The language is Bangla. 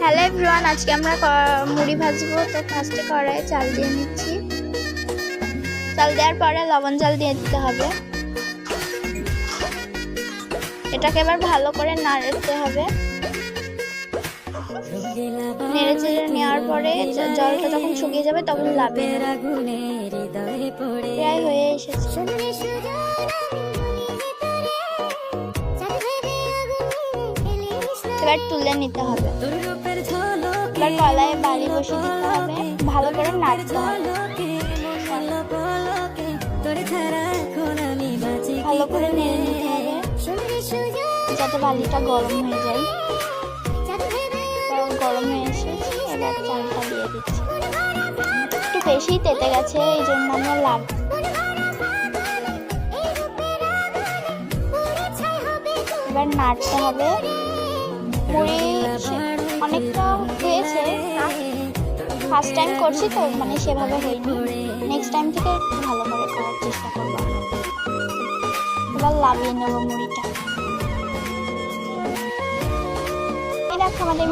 হ্যালো এভরিওয়ান, আজকে আমরা মুড়ি ভাজবো। তো ফার্স্টে কড়াইয়ে চাল দিয়ে নিচ্ছি। চাল দেওয়ার পরে লবণ জল দিয়ে দিতে হবে। এটাকে এবার ভালো করে নাড়তে হবে। নেড়ে চেড়ে নেওয়ার পরে জলটা যখন শুকিয়ে যাবে তখন লাভিয়ে প্রায় হয়ে এসেছে। এবার তুলে নিতে হবে। এবার কড়াইয়ে বালি বসিয়ে দিতে হবে, ভালো করে নাড়তে হবে। ভালো করে নেড়ে নিতে হবে যাতে বালিটা গরম হয়ে যায়। গরম হয়ে এসেছে, এবার চালটা দিয়ে দিচ্ছি। একটু বেশি তেতে গেছে, এই জন্য আমরা এবার নাড়তে হবে। মুড়ি অনেকটা হয়েছে, ফার্স্ট টাইম করছি তো মানে সেভাবে হয়নি। নেক্সট টাইম থেকে একটু ভালো করে করার চেষ্টা করবো। এবার লাভিয়ে নেবো মুড়িটা। এই দেখো আমাদের